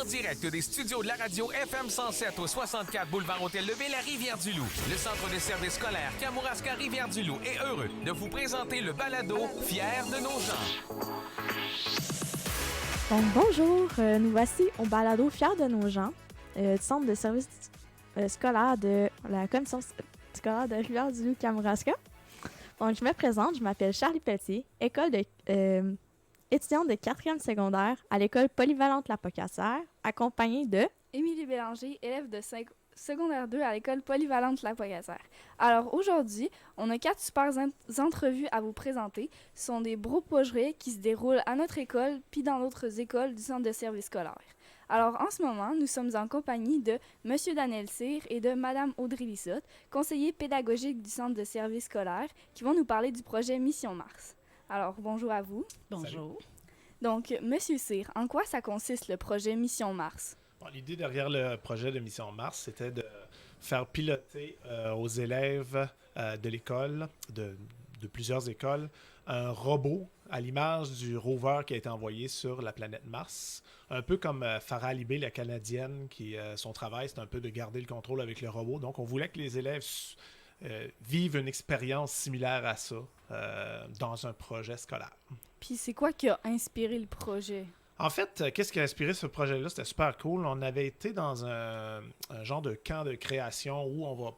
direct des studios de la radio FM 107 au 64 boulevard Hôtel-Levé, la Rivière-du-Loup. Le Centre de services scolaires Kamouraska Rivière-du-Loup est heureux de vous présenter le balado Fiers de nos gens. Donc, bonjour, nous voici au balado Fiers de nos gens du Centre de services scolaires de la Commission scolaire de Rivière-du-Loup Kamouraska. Donc, je me présente, je m'appelle Charlie Pelletier, étudiante de 4e secondaire à l'école polyvalente La Pocassière, accompagnée de Émilie Bélanger, élève de secondaire 2 à l'école polyvalente La Pocassière. Alors aujourd'hui, on a 4 super entrevues à vous présenter. Ce sont des bropogeries qui se déroulent à notre école puis dans d'autres écoles du centre de services scolaires. Alors en ce moment, nous sommes en compagnie de M. Daniel Cyr et de Mme Audrey Lissotte, conseillers pédagogiques du centre de services scolaires, qui vont nous parler du projet Mission Mars. Alors bonjour à vous. Bonjour. Donc, M. Cyr, en quoi ça consiste le projet Mission Mars? Bon, l'idée derrière le projet de Mission Mars, c'était de faire piloter aux élèves de l'école, de plusieurs écoles, un robot à l'image du rover qui a été envoyé sur la planète Mars. Un peu comme Farah Alibé, la Canadienne, qui son travail, c'est un peu de garder le contrôle avec le robot. Donc, on voulait que les élèves vivent une expérience similaire à ça dans un projet scolaire. Puis c'est quoi qui a inspiré le projet? En fait, qu'est-ce qui a inspiré ce projet-là? C'était super cool. On avait été dans un genre de camp de création où on va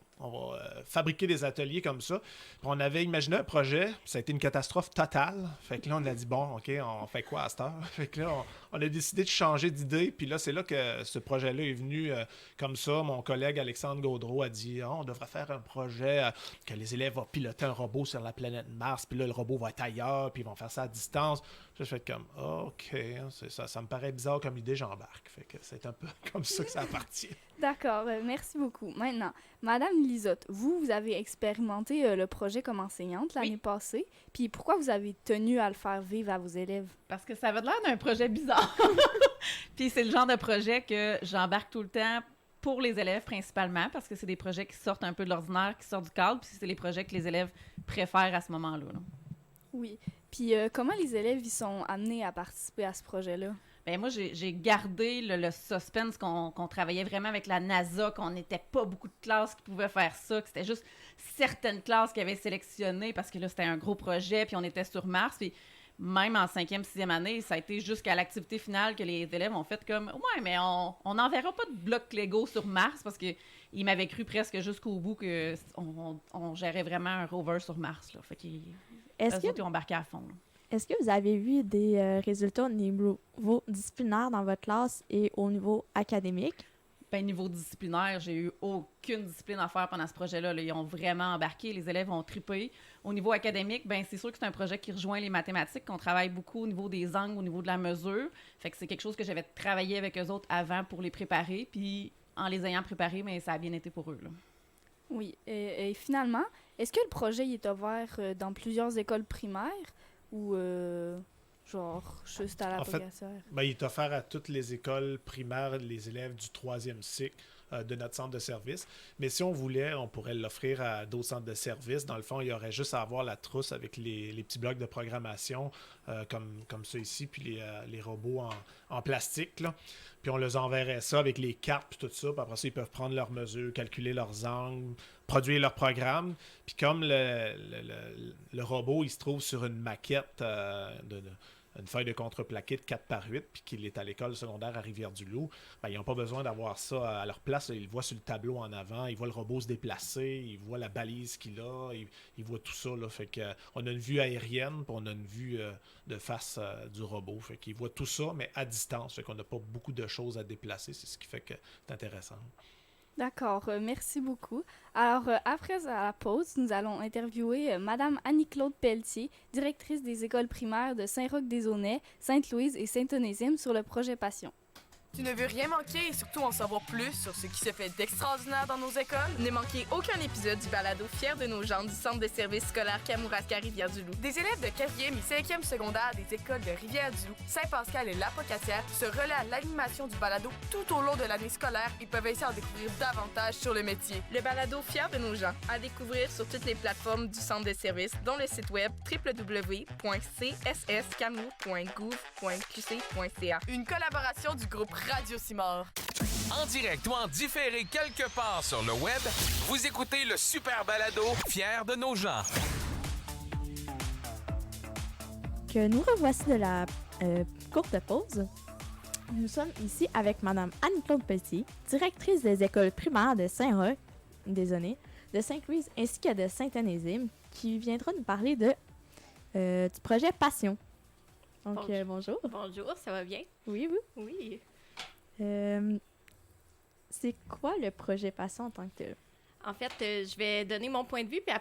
fabriquer des ateliers comme ça. Puis on avait imaginé un projet, ça a été une catastrophe totale. Fait que là, on a dit, bon, OK, on fait quoi à cette heure? Fait que là, on a décidé de changer d'idée. Puis là, c'est là que ce projet-là est venu comme ça. Mon collègue Alexandre Gaudreau a dit, on devrait faire un projet que les élèves vont piloter un robot sur la planète Mars. Puis là, le robot va être ailleurs, puis ils vont faire ça à distance. J'ai fait comme, OK, ça me paraît bizarre comme idée, j'embarque. Fait que c'est un peu comme ça que ça a parti. D'accord, merci beaucoup. Maintenant, Madame Lisotte, vous avez expérimenté le projet comme enseignante l'année passée. Puis pourquoi vous avez tenu à le faire vivre à vos élèves? Parce que ça avait l'air d'un projet bizarre. Puis c'est le genre de projet que j'embarque tout le temps pour les élèves principalement, parce que c'est des projets qui sortent un peu de l'ordinaire, qui sortent du cadre, puis c'est les projets que les élèves préfèrent à ce moment-là. Là. Oui. Puis comment les élèves y sont amenés à participer à ce projet-là? Bien, moi, j'ai gardé le suspense qu'on travaillait vraiment avec la NASA, qu'on n'était pas beaucoup de classes qui pouvaient faire ça, que c'était juste certaines classes qui avaient sélectionné parce que là, c'était un gros projet, puis on était sur Mars. Puis même en 5e, 6e année, ça a été jusqu'à l'activité finale que les élèves ont fait comme « Ouais, mais on n'enverra pas de blocs Lego sur Mars » parce qu'ils m'avaient cru presque jusqu'au bout qu'on gérait vraiment un rover sur Mars. Là. Fait qu'ils ont embarqué à fond. Là. Est-ce que vous avez vu des résultats au niveau disciplinaire dans votre classe et au niveau académique? Bien, niveau disciplinaire, j'ai eu aucune discipline à faire pendant ce projet-là. Là. Ils ont vraiment embarqué, les élèves ont trippé. Au niveau académique, bien, c'est sûr que c'est un projet qui rejoint les mathématiques, qu'on travaille beaucoup au niveau des angles, au niveau de la mesure. Fait que c'est quelque chose que j'avais travaillé avec eux autres avant pour les préparer. Puis, en les ayant préparés, mais ça a bien été pour eux. Là. Oui. Et finalement, est-ce que le projet est ouvert dans plusieurs écoles primaires? Ou genre juste à la Pocassière? Ben, il est offert à toutes les écoles primaires, les élèves du 3e cycle de notre centre de service. Mais si on voulait, on pourrait l'offrir à d'autres centres de service. Dans le fond, il y aurait juste à avoir la trousse avec les petits blocs de programmation comme ça ici, puis les robots en plastique. Là. Puis on les enverrait ça avec les cartes puis tout ça. Puis après ça, ils peuvent prendre leurs mesures, calculer leurs angles, produire leur programme. Puis comme le robot, il se trouve sur une maquette une feuille de contreplaqué de 4x8, puis qu'il est à l'école secondaire à Rivière-du-Loup, ben, ils n'ont pas besoin d'avoir ça à leur place. Ils le voient sur le tableau en avant, ils voient le robot se déplacer, ils voient la balise qu'il a, ils voient tout ça. Là. Fait que, on a une vue aérienne, puis on a une vue de face du robot. Fait qu'ils voient tout ça, mais à distance. Fait qu'on n'a pas beaucoup de choses à déplacer. C'est ce qui fait que c'est intéressant. D'accord, merci beaucoup. Alors, après la pause, nous allons interviewer Madame Annie-Claude Pelletier, directrice des écoles primaires de Saint-Roch-des-Aunais, Sainte-Louise et Saint-Onésime sur le projet Passion. Tu ne veux rien manquer et surtout en savoir plus sur ce qui se fait d'extraordinaire dans nos écoles? Ne manquez aucun épisode du balado Fiers de nos gens du Centre de services scolaires Kamouraska Rivière-du-Loup. Des élèves de 4e et 5e secondaire des écoles de Rivière-du-Loup, Saint-Pascal et La Pocassière se relaient à l'animation du balado tout au long de l'année scolaire et peuvent ainsi en découvrir davantage sur le métier. Le balado Fiers de nos gens, à découvrir sur toutes les plateformes du Centre de services, dont le site web www.csskamour.gouv.qc.ca. Une collaboration du groupe Radio Simard. En direct ou en différé quelque part sur le web, vous écoutez le super balado Fiers de nos gens. Que nous revoici de la courte pause. Nous sommes ici avec Madame Anne-Claude Pelletier, directrice des écoles primaires de Saint-Roch, de Sainte-Louise ainsi que de Saint-Onésime, qui viendra nous parler du projet Passion. Donc, bonjour. Bonjour, ça va bien? Oui, oui. Oui. C'est quoi le projet Passion en tant que tel? En fait, je vais donner mon point de vue, puis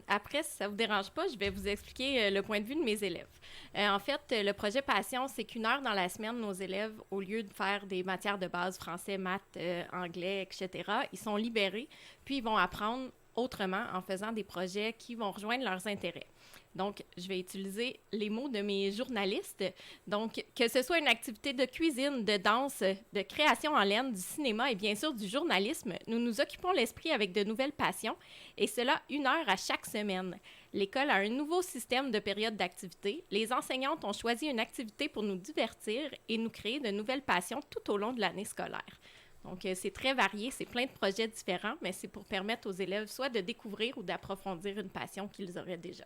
après, si ça vous dérange pas, je vais vous expliquer le point de vue de mes élèves. En fait, le projet Passion, c'est qu'1 heure dans la semaine, nos élèves, au lieu de faire des matières de base, français, maths, anglais, etc., ils sont libérés, puis ils vont apprendre autrement en faisant des projets qui vont rejoindre leurs intérêts. Donc, je vais utiliser les mots de mes journalistes. Donc, que ce soit une activité de cuisine, de danse, de création en laine, du cinéma et bien sûr du journalisme, nous nous occupons l'esprit avec de nouvelles passions et cela 1 heure à chaque semaine. L'école a un nouveau système de période d'activité. Les enseignantes ont choisi une activité pour nous divertir et nous créer de nouvelles passions tout au long de l'année scolaire. Donc, c'est très varié, c'est plein de projets différents, mais c'est pour permettre aux élèves soit de découvrir ou d'approfondir une passion qu'ils auraient déjà.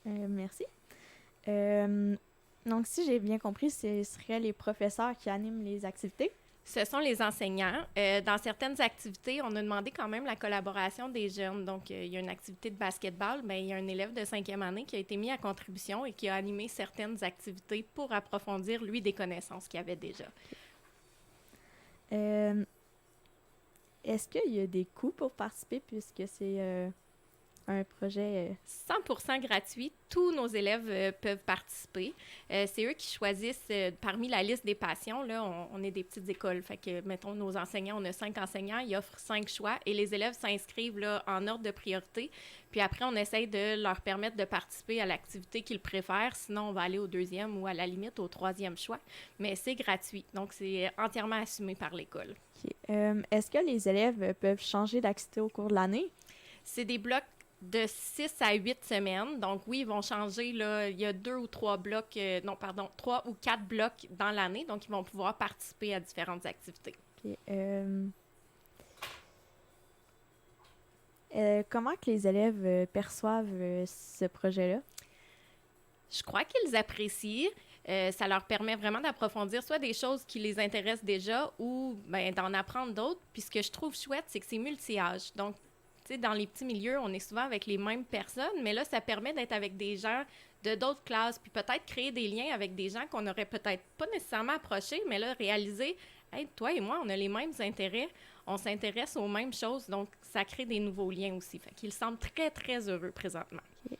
Merci. Donc, si j'ai bien compris, ce seraient les professeurs qui animent les activités? Ce sont les enseignants. Dans certaines activités, on a demandé quand même la collaboration des jeunes. Donc, il y a une activité de basketball, mais il y a un élève de 5e année qui a été mis à contribution et qui a animé certaines activités pour approfondir, lui, des connaissances qu'il avait déjà. Est-ce qu'il y a des coûts pour participer puisque c'est un projet... 100% gratuit. Tous nos élèves peuvent participer. C'est eux qui choisissent parmi la liste des passions. Là, on est des petites écoles. Fait que, mettons, nos enseignants, on a 5 enseignants, ils offrent 5 choix et les élèves s'inscrivent là, en ordre de priorité. Puis après, on essaye de leur permettre de participer à l'activité qu'ils préfèrent. Sinon, on va aller au 2e ou à la limite au 3e choix. Mais c'est gratuit. Donc, c'est entièrement assumé par l'école. Okay. Est-ce que les élèves peuvent changer d'activité au cours de l'année? C'est des blocs de 6 à 8 semaines. Donc oui, ils vont changer, là, il y a 2 ou 3 blocs, 3 ou 4 blocs dans l'année. Donc, ils vont pouvoir participer à différentes activités. Okay. Comment que les élèves perçoivent ce projet-là? Je crois qu'ils apprécient. Ça leur permet vraiment d'approfondir soit des choses qui les intéressent déjà ou d'en apprendre d'autres. Puis ce que je trouve chouette, c'est que c'est multi-âge. Donc, dans les petits milieux, on est souvent avec les mêmes personnes, mais là, ça permet d'être avec des gens de d'autres classes, puis peut-être créer des liens avec des gens qu'on n'aurait peut-être pas nécessairement approchés, mais là, réaliser, hey, toi et moi, on a les mêmes intérêts, on s'intéresse aux mêmes choses, donc ça crée des nouveaux liens aussi. Fait qu'ils semblent très, très heureux présentement. Okay.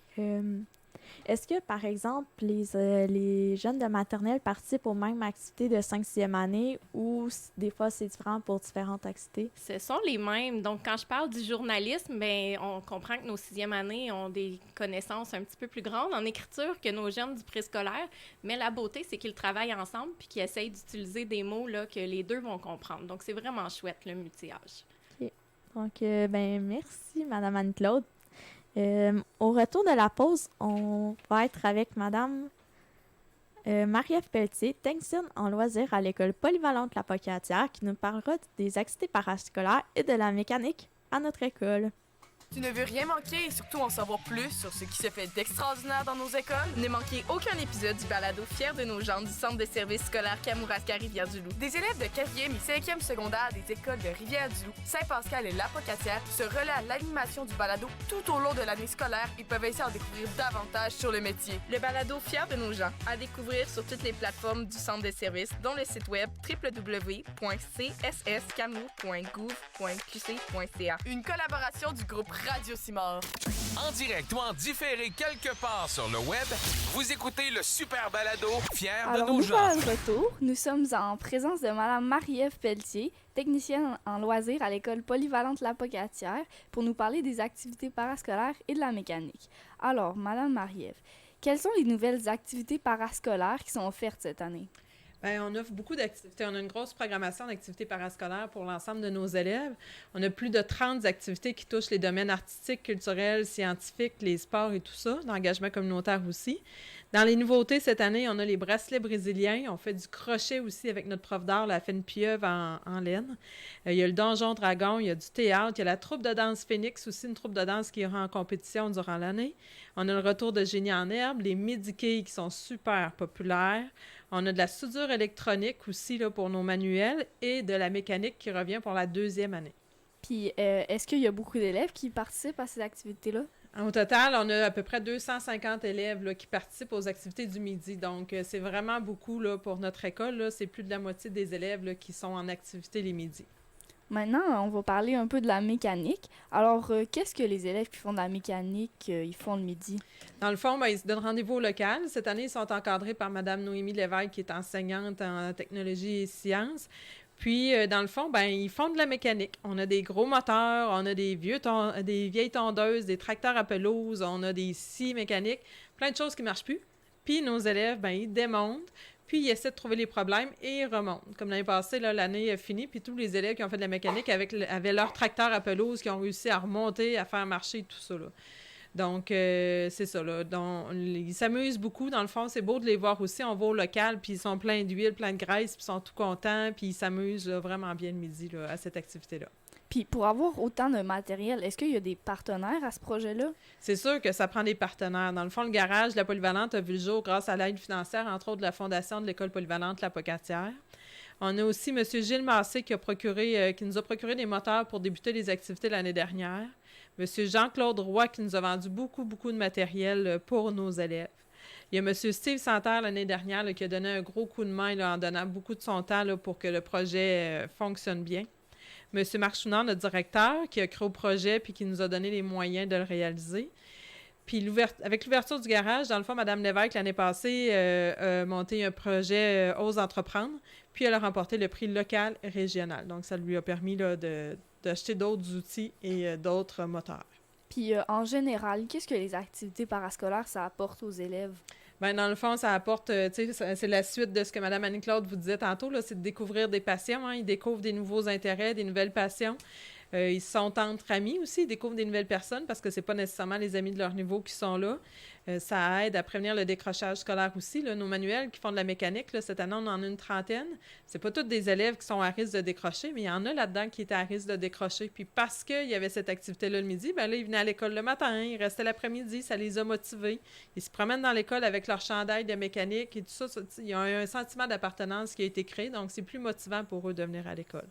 Est-ce que, par exemple, les jeunes de maternelle participent aux mêmes activités de 5e année ou des fois c'est différent pour différentes activités? Ce sont les mêmes. Donc, quand je parle du journalisme, on comprend que nos 6e années ont des connaissances un petit peu plus grandes en écriture que nos jeunes du préscolaire. Mais la beauté, c'est qu'ils travaillent ensemble puis qu'ils essayent d'utiliser des mots là, que les deux vont comprendre. Donc, c'est vraiment chouette, le multi-âge. OK. Donc, merci, Madame Anne-Claude. Au retour de la pause, on va être avec Madame Marie-Ève Pelletier, technicienne en loisirs à l'école polyvalente La Pocatière, qui nous parlera des activités parascolaires et de la mécanique à notre école. Tu ne veux rien manquer et surtout en savoir plus sur ce qui se fait d'extraordinaire dans nos écoles? Ne manquez aucun épisode du balado Fiers de nos gens du Centre de services scolaires Kamouraska-Rivière-du-Loup. Des élèves de 4e et 5e secondaire des écoles de Rivière-du-Loup, Saint-Pascal et La Pocatière se relaient à l'animation du balado tout au long de l'année scolaire et peuvent ainsi en découvrir davantage sur le métier. Le balado Fiers de nos gens, à découvrir sur toutes les plateformes du Centre de services, dont le site web www.csskamour.gouv.qc.ca. Une collaboration du groupe Radio Simard. En direct ou en différé quelque part sur le web, vous écoutez le super balado Fiers de nos gens. Alors, retour. Nous sommes en présence de Mme Marie-Ève Pelletier, technicienne en loisirs à l'école polyvalente La Pocatière, pour nous parler des activités parascolaires et de la mécanique. Alors, Mme Marie-Ève, quelles sont les nouvelles activités parascolaires qui sont offertes cette année? Bien, on offre beaucoup d'activités. On a une grosse programmation d'activités parascolaires pour l'ensemble de nos élèves. On a plus de 30 activités qui touchent les domaines artistiques, culturels, scientifiques, les sports et tout ça, l'engagement communautaire aussi. Dans les nouveautés, cette année, on a les bracelets brésiliens. On fait du crochet aussi avec notre prof d'art, elle a fait une pieuvre en laine. Il y a le Donjon Dragon, il y a du théâtre, il y a la troupe de danse Phoenix aussi, une troupe de danse qui ira en compétition durant l'année. On a le retour de Génie en herbe, les Midi-Quilles qui sont super populaires. On a de la soudure électronique aussi là, pour nos manuels et de la mécanique qui revient pour la 2e année. Puis, est-ce qu'il y a beaucoup d'élèves qui participent à ces activités-là? Au total, on a à peu près 250 élèves là, qui participent aux activités du midi. Donc, c'est vraiment beaucoup là, pour notre école. Là. C'est plus de la moitié des élèves là, qui sont en activité les midis. Maintenant, on va parler un peu de la mécanique. Alors, qu'est-ce que les élèves qui font de la mécanique, ils font le midi? Dans le fond, ils se donnent rendez-vous au local. Cette année, ils sont encadrés par Mme Noémie Lévesque, qui est enseignante en technologie et sciences. Puis, dans le fond, ils font de la mécanique. On a des gros moteurs, on a des vieilles tondeuses, des tracteurs à pelouse, on a des scies mécaniques, plein de choses qui ne marchent plus. Puis, nos élèves, ils démontent. Puis, ils essaient de trouver les problèmes et ils remontent. Comme l'année passée, là, l'année est finie, puis tous les élèves qui ont fait de la mécanique avaient leur tracteur à pelouse, qui ont réussi à remonter, à faire marcher tout ça. Là. Donc, c'est ça. Là. Donc, ils s'amusent beaucoup. Dans le fond, c'est beau de les voir aussi. On va au local, puis ils sont pleins d'huile, pleins de graisse, puis ils sont tout contents, puis ils s'amusent là, vraiment bien le midi là, à cette activité-là. Puis, pour avoir autant de matériel, est-ce qu'il y a des partenaires à ce projet-là? C'est sûr que ça prend des partenaires. Dans le fond, le garage de la Polyvalente a vu le jour grâce à l'aide financière, entre autres, de la Fondation de l'École Polyvalente La Pocatière. On a aussi M. Gilles Massé qui nous a procuré des moteurs pour débuter les activités l'année dernière. M. Jean-Claude Roy qui nous a vendu beaucoup de matériel pour nos élèves. Il y a M. Steve Santerre l'année dernière là, qui a donné un gros coup de main là, en donnant beaucoup de son temps là, pour que le projet fonctionne bien. M. Marc Chouinard, notre directeur, qui a créé au projet puis qui nous a donné les moyens de le réaliser. Puis avec l'ouverture du garage, dans le fond, Mme Lévesque, l'année passée, a monté un projet Ose entreprendre, puis elle a remporté le prix local et régional. Donc, ça lui a permis là, d'acheter d'autres outils et d'autres moteurs. Puis, en général, qu'est-ce que les activités parascolaires, ça apporte aux élèves? Bien, dans le fond, ça apporte, c'est la suite de ce que Mme Annie-Claude vous disait tantôt, là, c'est de découvrir des passions. Hein, ils découvrent des nouveaux intérêts, des nouvelles passions. Ils sont entre amis aussi, ils découvrent des nouvelles personnes parce que c'est pas nécessairement les amis de leur niveau qui sont là. Ça aide à prévenir le décrochage scolaire aussi. Là. Nos manuels qui font de la mécanique, là, cette année, on en a une 30aine. C'est pas tous des élèves qui sont à risque de décrocher, mais il y en a là-dedans qui étaient à risque de décrocher. Puis parce qu'il y avait cette activité-là le midi, là, ils venaient à l'école le matin, ils restaient l'après-midi, ça les a motivés. Ils se promènent dans l'école avec leur chandail de mécanique et tout ça. Il y a un sentiment d'appartenance qui a été créé, donc c'est plus motivant pour eux de venir à l'école.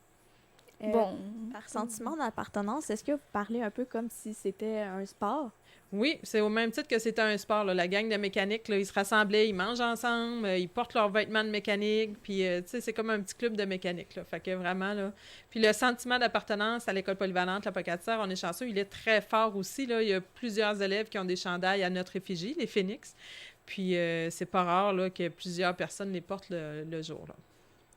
Bon, par sentiment d'appartenance, est-ce que vous parlez un peu comme si c'était un sport? Oui, c'est au même titre que c'était un sport. Là. La gang de mécanique, là, ils se rassemblaient, ils mangent ensemble, ils portent leurs vêtements de mécanique, puis c'est comme un petit club de mécanique. Là. Fait que vraiment, là. Puis le sentiment d'appartenance à l'École Polyvalente La Pocatière, on est chanceux, il est très fort aussi. Là. Il y a plusieurs élèves qui ont des chandails à notre effigie, les Phoenix. Puis c'est pas rare là, que plusieurs personnes les portent le jour. Là.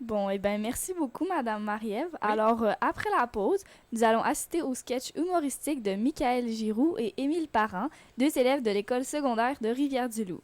Bon, merci beaucoup, Madame Marie-Ève. Oui. Alors, après la pause, nous allons assister au sketch humoristique de Michael Giroux et Émile Parent, 2 élèves de l'école secondaire de Rivière-du-Loup.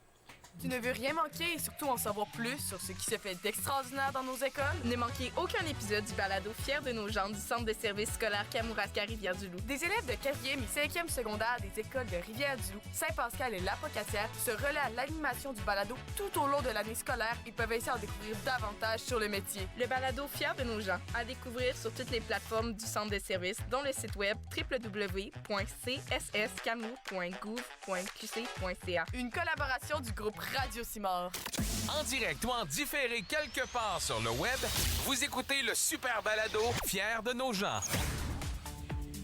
Tu ne veux rien manquer et surtout en savoir plus sur ce qui se fait d'extraordinaire dans nos écoles? Ne manquez aucun épisode du balado Fiers de nos gens du Centre de services scolaires Kamouraska Rivière-du-Loup. Des élèves de 4e et 5e secondaire des écoles de Rivière-du-Loup, Saint-Pascal et La Pocatière se relaient à l'animation du balado tout au long de l'année scolaire et peuvent ainsi en découvrir davantage sur le métier. Le balado Fiers de nos gens, à découvrir sur toutes les plateformes du Centre de services, dont le site web www.csskamour.gouv.qc.ca. Une collaboration du groupe Radio Simard. En direct ou en différé quelque part sur le web, vous écoutez le super balado Fiers de nos gens.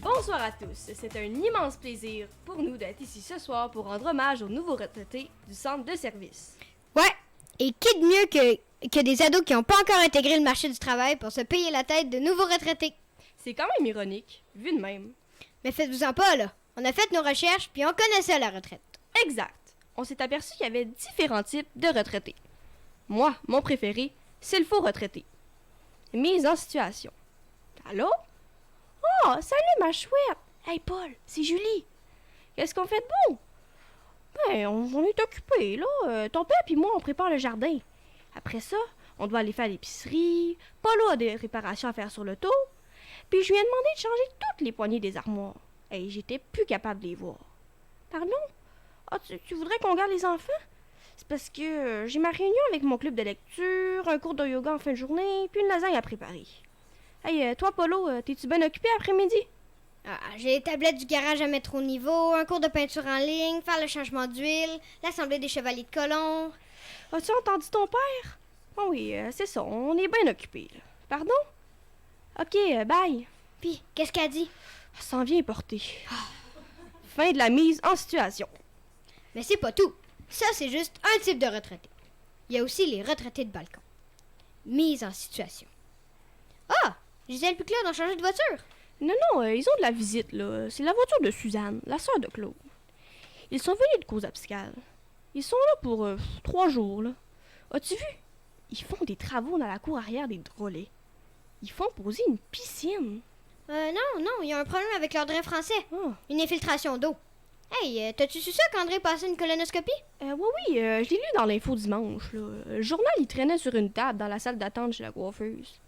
Bonsoir à tous. C'est un immense plaisir pour nous d'être ici ce soir pour rendre hommage aux nouveaux retraités du centre de service. Ouais, et qui de mieux que des ados qui n'ont pas encore intégré le marché du travail pour se payer la tête de nouveaux retraités? C'est quand même ironique, vu de même. Mais faites-vous-en pas, là. On a fait nos recherches, puis on connaissait la retraite. Exact. On s'est aperçu qu'il y avait différents types de retraités. Moi, mon préféré, c'est le faux retraité. Mise en situation. Allô? Oh, salut ma chouette! Hey Paul, c'est Julie. Qu'est-ce qu'on fait de beau? Ben, on est occupés, là. Ton père et moi, on prépare le jardin. Après ça, On doit aller faire l'épicerie. Paulo a des réparations à faire sur l'auto. Puis je lui ai demandé de changer toutes les poignées des armoires. Et j'étais plus capable de les voir. Pardon? Ah, tu voudrais qu'on garde les enfants? C'est parce que j'ai ma réunion avec mon club de lecture, un cours de yoga en fin de journée, puis une lasagne à préparer. Hey, toi, Paulo, t'es-tu bien occupé après-midi? Ah, j'ai les tablettes du garage à mettre au niveau, un cours de peinture en ligne, faire le changement d'huile, l'assemblée des chevaliers de colon. As-tu entendu ton père? Oh oui, c'est ça, on est bien occupé. Pardon? Ok, bye. Puis, qu'est-ce qu'elle dit? Ça s'en vient porter. Fin de la mise en situation. Mais c'est pas tout. Ça, c'est juste un type de retraité. Il y a aussi les retraités de balcon. Mise en situation. Ah! Gisèle puis Claude ont changé de voiture. Non, ils ont de la visite, là. C'est la voiture de Suzanne, la sœur de Claude. Ils sont venus de cause abscale. Ils sont là pour 3 jours, là. As-tu vu? Ils font des travaux dans la cour arrière des drôlets. Ils font poser une piscine. Non, il y a un problème avec leur drain français. Oh. Une infiltration d'eau. Hey, t'as-tu su ça qu'André passait une colonoscopie? Oui, je l'ai lu dans l'info dimanche, là. Le journal, il traînait sur une table dans la salle d'attente chez la coiffeuse.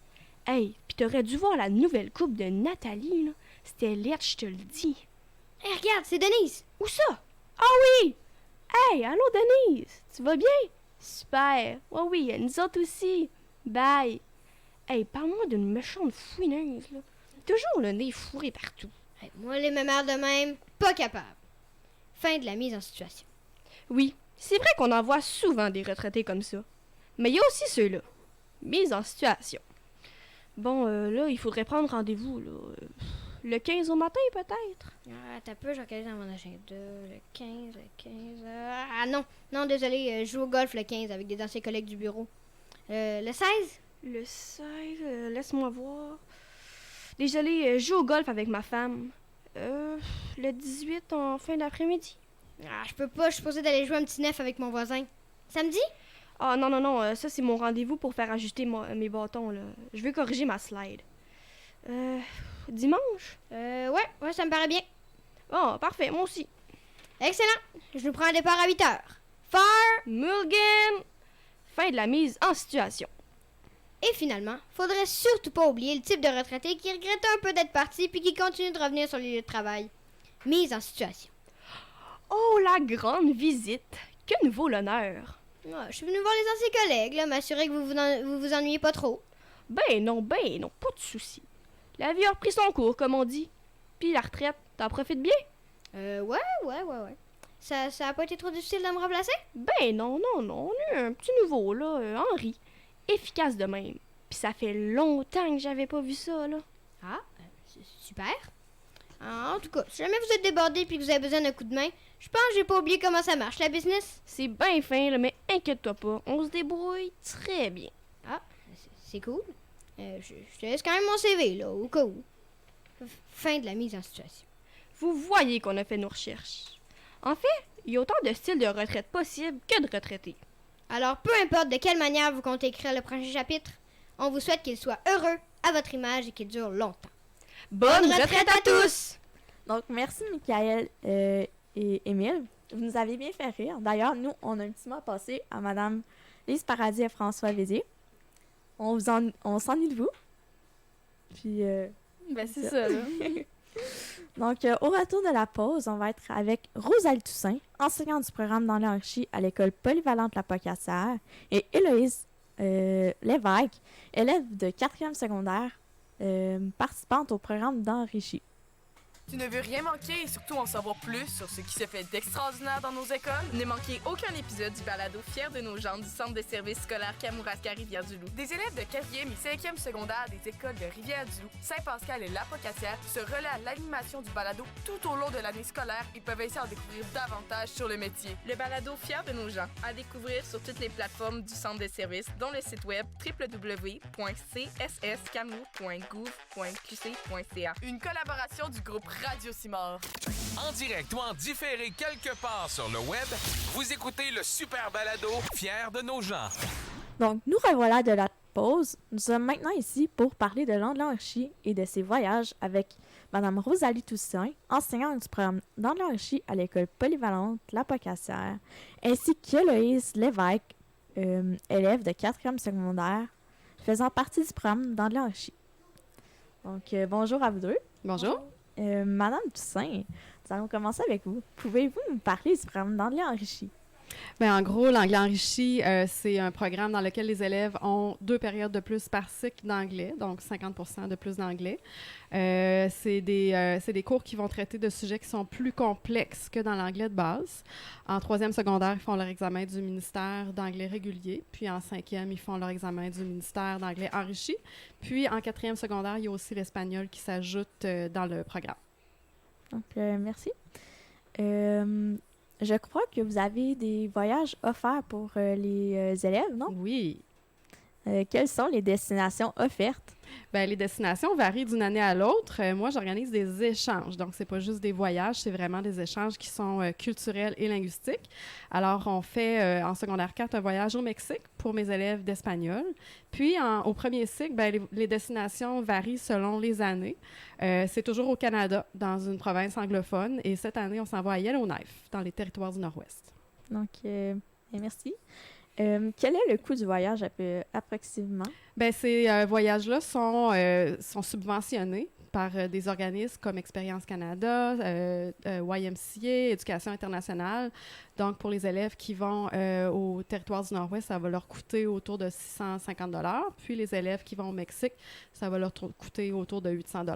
Hey, pis t'aurais dû voir la nouvelle coupe de Nathalie, là. C'était laid, je te le dis. Hey, regarde, c'est Denise. Où ça? Ah oui! Hey, allô Denise, tu vas bien? Super. Oui, nous autres aussi. Bye. Hey, parle-moi d'une méchante fouineuse, là. Toujours le nez fourré partout. Hey, moi, les mémères de même, pas capable. Fin de la mise en situation. Oui, c'est vrai qu'on en voit souvent des retraités comme ça. Mais il y a aussi ceux-là. Mise en situation. Bon, là, il faudrait prendre rendez-vous, là. Le 15 au matin, peut-être? Ah, t'as peu, j'ai regardé dans mon agenda. Le 15. Ah non, désolé, je joue au golf le 15 avec des anciens collègues du bureau. Le 16? Le 16, laisse-moi voir. Désolé, je joue au golf avec ma femme. Le 18 en fin d'après-midi. Ah, je peux pas, je suis supposée d'aller jouer un petit neuf avec mon voisin. Samedi? Ah, non, ça c'est mon rendez-vous pour faire ajuster mes bâtons, là. Je veux corriger ma slide. Dimanche? Ouais, ça me paraît bien. Oh, parfait, moi aussi. Excellent, je nous prends un départ à 8h. Far Mulligan! Fin de la mise en situation. Et finalement, faudrait surtout pas oublier le type de retraité qui regrette un peu d'être parti puis qui continue de revenir sur les lieux de travail. Mise en situation. Oh, la grande visite! Que nous vaut l'honneur! Ouais, je suis venue voir les anciens collègues, là, m'assurer que vous vous ennuyez pas trop. Ben non, pas de souci. La vie a repris son cours, comme on dit. Puis la retraite, t'en profites bien? Ouais. Ça a pas été trop difficile de me remplacer? Ben non, on a eu un petit nouveau, là, Henri. Efficace de même. Puis ça fait longtemps que j'avais pas vu ça, là. Ah, super. En tout cas, si jamais vous êtes débordé puis que vous avez besoin d'un coup de main, je pense que j'ai pas oublié comment ça marche, la business. C'est bien fin, là, mais inquiète-toi pas, on se débrouille très bien. Ah, c'est cool. Je te laisse quand même mon CV, là, au cas où. Fin de la mise en situation. Vous voyez qu'on a fait nos recherches. En fait, il y a autant de styles de retraite possibles que de retraités. Alors, peu importe de quelle manière vous comptez écrire le prochain chapitre, on vous souhaite qu'il soit heureux, à votre image et qu'il dure longtemps. Bonne retraite à tous! Donc, merci, Michael et Émile. Vous nous avez bien fait rire. D'ailleurs, nous, on a un petit mot à passer à Mme Lise Paradis et François Vézier. On s'ennuie de vous. Puis, Ben, c'est ça, là. Donc, au retour de la pause, on va être avec Rosalie Toussaint, enseignante du programme dans l'enrichi à l'école polyvalente La Pocatière, et Héloïse Lévesque, élève de 4e secondaire, participante au programme d'enrichi. Tu ne veux rien manquer et surtout en savoir plus sur ce qui se fait d'extraordinaire dans nos écoles? Ne manquez aucun épisode du balado Fiers de nos gens du Centre de services scolaires Kamouraska-Rivière-du-Loup. Des élèves de 4e et 5e secondaire des écoles de Rivière-du-Loup, Saint-Pascal et La Pocatière se relaient à l'animation du balado tout au long de l'année scolaire et peuvent ainsi en découvrir davantage sur le métier. Le balado Fiers de nos gens, à découvrir sur toutes les plateformes du Centre de services, dont le site web www.csskamu.gouv.qc.ca. Une collaboration du groupe Radio Simard. En direct ou en différé quelque part sur le web, vous écoutez le super balado Fiers de nos gens. Donc, nous revoilà de la pause. Nous sommes maintenant ici pour parler de l'enrichi et de ses voyages avec Mme Rosalie Toussaint, enseignante du programme d'enrichi à l'école polyvalente La Pocatière, ainsi qu'Héloïse Lévesque, élève de 4e secondaire faisant partie du programme d'anglais enrichi. Donc, bonjour à vous deux. Bonjour. Madame Toussaint, nous allons commencer avec vous. Pouvez-vous nous parler du programme d'anglais enrichi? Bien, en gros, l'anglais enrichi, c'est un programme dans lequel les élèves ont 2 périodes de plus par cycle d'anglais, donc 50% de plus d'anglais. C'est des cours qui vont traiter de sujets qui sont plus complexes que dans l'anglais de base. En 3e secondaire, ils font leur examen du ministère d'anglais régulier. Puis en 5e, ils font leur examen du ministère d'anglais enrichi. Puis en 4e secondaire, il y a aussi l'espagnol qui s'ajoute dans le programme. Donc, merci. Je crois que vous avez des voyages offerts pour les élèves, non? Oui. Quelles sont les destinations offertes? Bien, les destinations varient d'une année à l'autre. Moi, j'organise des échanges. Donc, c'est pas juste des voyages, c'est vraiment des échanges qui sont culturels et linguistiques. Alors, on fait en secondaire 4 un voyage au Mexique pour mes élèves d'espagnol. Puis, au premier cycle, bien, les destinations varient selon les années. C'est toujours au Canada, dans une province anglophone. Et cette année, on s'en va à Yellowknife, dans les territoires du Nord-Ouest. Donc, merci. Quel est le coût du voyage approximativement? Bien, ces voyages-là sont subventionnés par des organismes comme Expérience Canada, YMCA, Éducation internationale. Donc, pour les élèves qui vont au territoire du Nord-Ouest, ça va leur coûter autour de 650 $. Puis, les élèves qui vont au Mexique, ça va leur coûter autour de 800 $.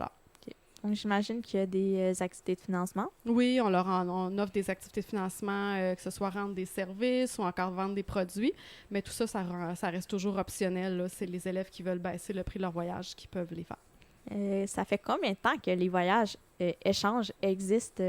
Donc, j'imagine qu'il y a des activités de financement. Oui, on offre des activités de financement, que ce soit rendre des services ou encore vendre des produits. Mais tout ça, ça reste toujours optionnel, là. C'est les élèves qui veulent baisser le prix de leur voyage qui peuvent les faire. Ça fait combien de temps que les voyages échanges existent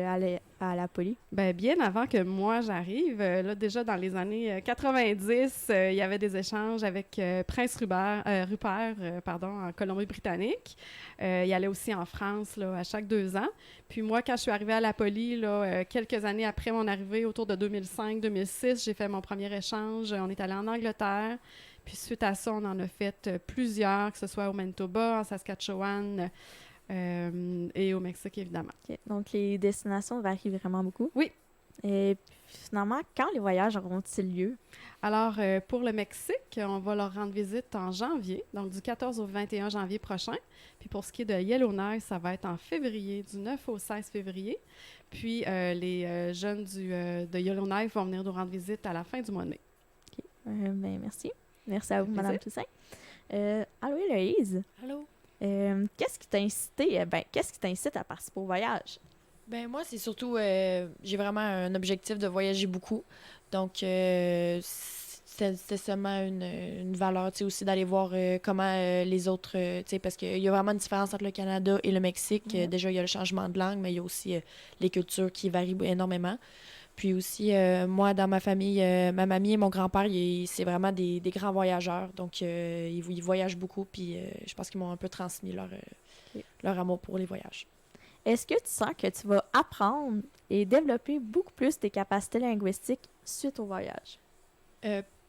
à la Poly? Bien avant que moi j'arrive, là déjà dans les années 90, il y avait des échanges avec Prince Rupert, en Colombie-Britannique. Il allait aussi en France là, à chaque 2 ans. Puis moi, quand je suis arrivée à la Poly, là, quelques années après mon arrivée, autour de 2005-2006, j'ai fait mon premier échange. On est allé en Angleterre. Puis suite à ça, on en a fait plusieurs, que ce soit au Manitoba, en Saskatchewan et au Mexique, évidemment. Okay. Donc, les destinations varient vraiment beaucoup. Oui. Et finalement, quand les voyages auront-ils lieu? Alors, pour le Mexique, on va leur rendre visite en janvier, donc du 14 au 21 janvier prochain. Puis pour ce qui est de Yellowknife, ça va être en février, du 9 au 16 février. Puis les jeunes de Yellowknife vont venir nous rendre visite à la fin du mois de mai. OK. Merci. Merci à vous, Mme Toussaint. Allô, Héloïse. Allô. Qu'est-ce qui t'incite à participer au voyage? Ben moi, c'est surtout, j'ai vraiment un objectif de voyager beaucoup. Donc, c'était seulement une valeur, tu sais, aussi d'aller voir comment les autres, tu sais, parce qu'il y a vraiment une différence entre le Canada et le Mexique. Déjà, il y a le changement de langue, mais il y a aussi les cultures qui varient énormément. Puis aussi, moi, dans ma famille, ma mamie et mon grand-père, c'est vraiment des grands voyageurs. Donc, ils voyagent beaucoup. Puis, je pense qu'ils m'ont un peu transmis leur amour pour les voyages. Est-ce que tu sens que tu vas apprendre et développer beaucoup plus tes capacités linguistiques suite au voyage?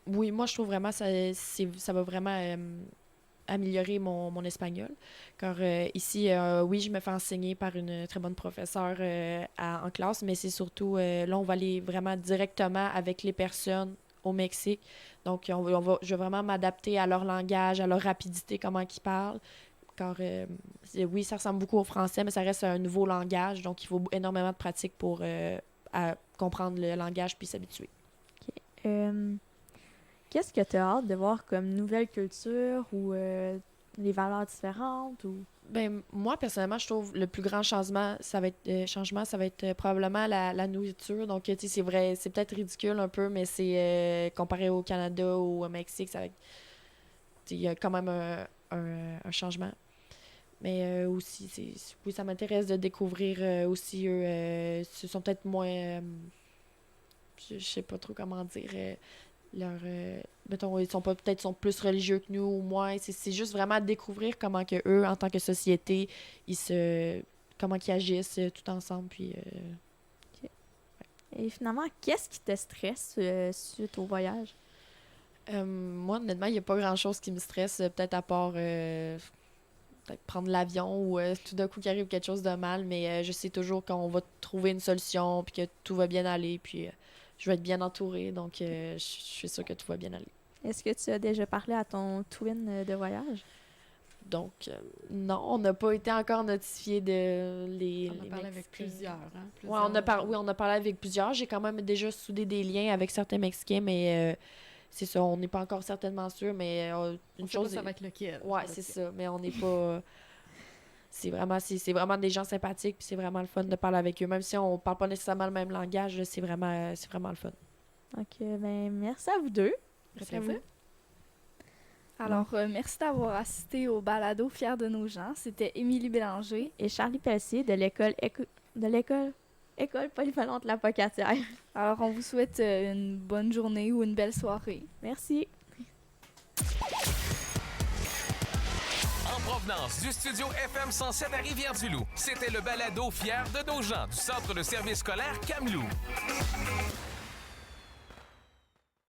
Oui, moi, je trouve vraiment ça va vraiment améliorer mon espagnol. Car ici, oui, je me fais enseigner par une très bonne professeure en classe, mais c'est surtout, là, on va aller vraiment directement avec les personnes au Mexique. Donc, je vais vraiment m'adapter à leur langage, à leur rapidité, comment ils parlent. Car, oui, ça ressemble beaucoup au français, mais ça reste un nouveau langage. Donc, il faut énormément de pratique pour comprendre le langage puis s'habituer. OK. Qu'est-ce que tu as hâte de voir comme nouvelle culture ou les valeurs différentes? Ou... Ben, moi, personnellement, je trouve le plus grand changement, ça va être probablement la nourriture. Donc, tu sais, c'est vrai, c'est peut-être ridicule un peu, mais c'est comparé au Canada ou au Mexique, ça va être... Il y a quand même un changement. Mais aussi, oui, ça m'intéresse de découvrir aussi eux. Ce sont peut-être moins... je sais pas trop comment dire... mettons, ils sont plus religieux que nous ou moins. C'est juste vraiment découvrir comment que eux, en tant que société, comment ils agissent tout ensemble. Puis, okay. Et finalement, qu'est-ce qui te stresse suite au voyage? Moi, honnêtement, il n'y a pas grand-chose qui me stresse, peut-être à part peut-être prendre l'avion ou tout d'un coup qu'il arrive quelque chose de mal, mais je sais toujours qu'on va trouver une solution puis que tout va bien aller, puis je vais être bien entourée, donc je suis sûre que tout va bien aller. Est-ce que tu as déjà parlé à ton twin de voyage? Donc, non, on n'a pas été encore notifié de les. On a parlé avec plusieurs. Hein? Oui, on a parlé avec plusieurs. J'ai quand même déjà soudé des liens avec certains Mexicains, mais c'est ça, on n'est pas encore certainement sûr, mais une chose. Pas ça va être lequel. Oui, c'est ça, mais on n'est pas. C'est vraiment des gens sympathiques, puis c'est vraiment le fun de parler avec eux. Même si on parle pas nécessairement le même langage, là, c'est vraiment le fun. OK, ben merci à vous deux. Merci à vous. Alors, merci d'avoir assisté au balado Fiers de nos gens. C'était Émilie Bélanger et Charlie Pelletier de l'école polyvalente La Pocatière. Alors, on vous souhaite une bonne journée ou une belle soirée. Merci. En provenance du studio FM 107 à Rivière-du-Loup, c'était le balado Fiers de nos gens du Centre de service scolaire Kamloops.